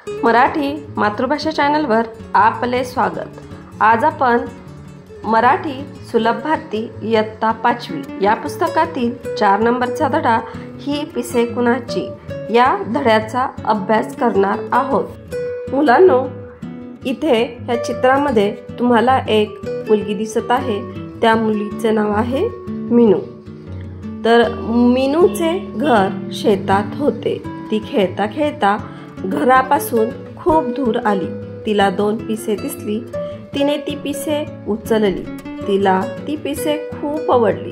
मराठी मातृभाषा चॅनलवर आपले स्वागत। आज आपण मराठी सुलभ भारती इयत्ता 5वी या पुस्तकातील 4 नंबरचा धडा ही पिसे कुणाची या धड्याचा अभ्यास करणार आहोत। मुलांनो, इथे या चित्रामध्ये तुम्हाला एक मुलगी दिसत आहे। त्या मुलीचे नाव आहे मीनू। तर मीनूचे घर शेतात होते। ती खेळता खेळता घरापासून खूप दूर आली। तिला 2 पिसे दिसली। तिने ती पिसे उचलली। तिला ती पिसे खूप आवडली।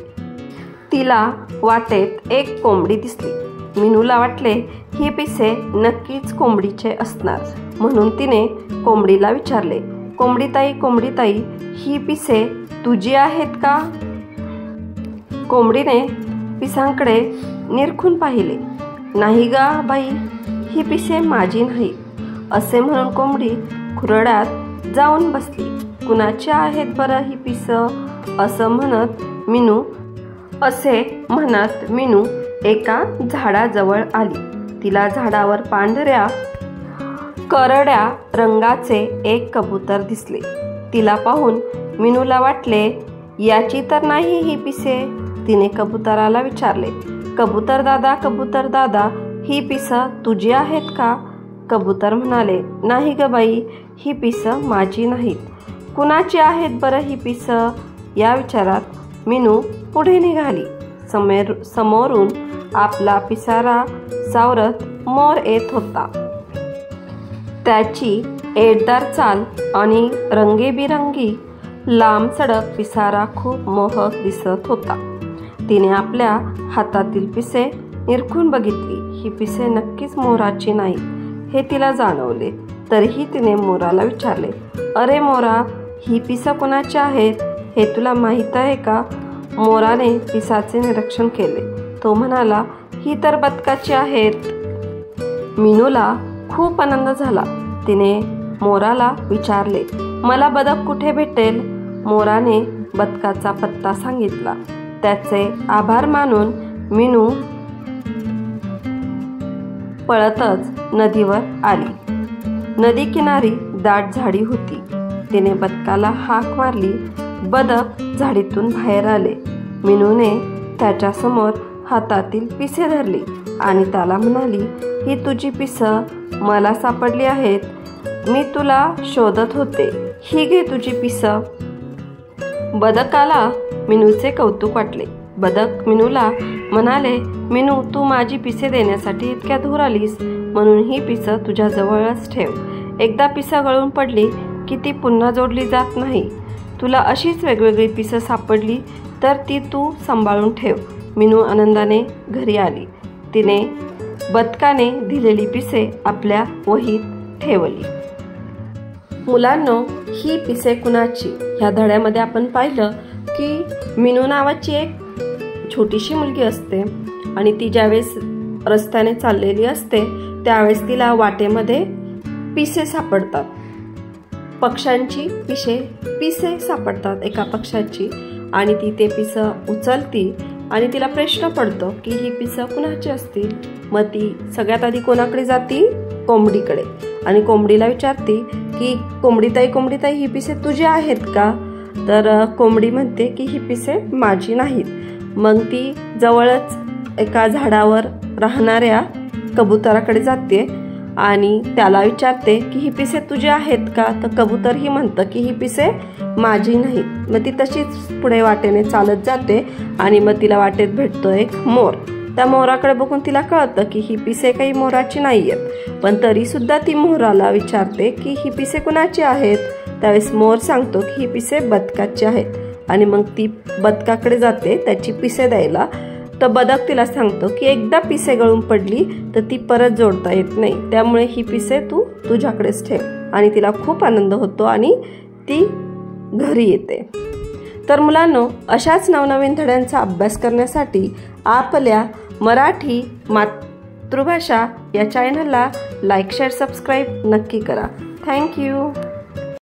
तिला वाटेत एक कोंबडी दिसली। मीनूला वाटले ही पिसे नक्कीच कोंबडीचे असणार, म्हणून तिने कोंबडीला विचारले, कोंबडीताई, ही पिसे तुझी आहेत का? कोंबडीने पिसांकडे निरखून पाहिले। नाही गा बाई, ही पिसे माझी नाही, असे म्हणून कोंबडी खुरड्यात जाऊन बसली। कुणाची आहेत बरं ही पिस? असं म्हणत मीनू एका झाडाजवळ आली। तिला झाडावर पांढऱ्या करड्या रंगाचे एक कबूतर दिसले। तिला पाहून मीनूला वाटले याची तर नाही ही पिसे। तिने कबुतराला विचारले, कबूतर दादा, ही पिस तुझी आहेत का? कबूतर म्हणाले, नाही ग बाई, ही पिस माझी नाहीत। कुणाची आहेत बरं ही पिस? या विचारात मीनू पुढे निघाली। समोरून आपला पिसारा सावरत मोर येत होता। त्याची एडदार चाल आणि रंगीबिरंगी लांब सडक पिसारा खूप मोहक दिसत होता। तिने आपल्या हातातील पिसे निरखून बघितली। ही पिसे नक्कीच मोराची नाही हे तिला जाणवले। तरीही तिने मोराला विचारले, अरे मोरा, ही पिसं कोणाची आहेत हे तुला माहीत आहे का? मोराने पिसाचे निरीक्षण केले। तो म्हणाला, ही तर बदकाची आहेत। मीनूला खूप आनंद झाला। तिने मोराला विचारले, मला बदक कुठे भेटेल? मोराने बदकाचा पत्ता सांगितला। त्याचे आभार मानून मीनू पळतच नदीवर आली। नदी किनारी दाट झाडी होती। तिने बदकाला हाक मारली। बदक झाडीतून बाहेर आले। मीनूने त्याच्या समोर हातातील पिसे धरली आणि त्याला म्हणाली, ही तुझी पिस मला सापडली आहेत। मी तुला शोधत होते। ही घे तुझी पिस। बदकाला मीनूचे कौतुक वाटले। बदक मीनूला म्हणाले, मीनू, तू माझी पिसे देण्यासाठी इतक्या दूर आलीस, म्हणून ही पिस तुझ्या जवळच ठेव। एकदा पिस गळून पडली की ती पुन्हा जोडली जात नाही। तुला अशीच वेगवेगळी पिस सापडली तर ती तू सांभाळून ठेव। मीनू आनंदाने घरी आली। तिने बदकाने दिलेली पिसे आपल्या वहीत ठेवली। मुलांनो, ही पिसे कुणाची ह्या धड्यामध्ये आपण पाहिलं की मीनू नावाची एक छोटीशी मुलगी असते आणि ती ज्यावेळेस रस्त्याने चाललेली असते त्यावेळेस तिला वाटेमध्ये पिसे सापडतात। पक्ष्यांची पिसे सापडतात एका पक्षाची, आणि ती ते पिस उचलती आणि तिला प्रश्न पडतो की ही पिस कुणाची असतील। मग ती सगळ्यात आधी कोणाकडे जाती? कोंबडीकडे, आणि कोंबडीला विचारते की कोंबडीताई, ही पिसे तुझी आहेत का? तर कोंबडी म्हणते की ही पिसे माझी नाहीत। मग ती जवळच एका झाडावर राहणाऱ्या कबुतराकडे जाते आणि त्याला विचारते की ही पिसे तुझी आहेत का? तर कबूतर ही म्हणतं की ही पिसे माझी नाहीत। मग ती तशीच पुढे वाटेने चालत जाते आणि मग तिला वाटेत भेटतो एक मोर। त्या मोराकडे बघून तिला कळतं की ही पिसे काही मोराची नाही आहेत, पण तरी सुद्धा ती मोराला विचारते की ही पिसे कुणाची आहेत? त्यावेळेस मोर सांगतो की ही पिसे बदकाची आहेत, आणि मग ती बदकाकडे जाते त्याची पिसे द्यायला। तर बदक तिला सांगतो की एकदा पिसे गळून पडली तर ती परत जोडता येत नाही, त्यामुळे ही पिसे तू तुझ्याकडेच ठेव। आणि तिला खूप आनंद होतो आणि ती घरी येते। तर मुलांनो, अशाच नवनवीन धड्यांचा अभ्यास करण्यासाठी आपल्या मराठी मातृभाषा या चॅनलला लाईक, शेअर, सबस्क्राईब नक्की करा। थँक्यू।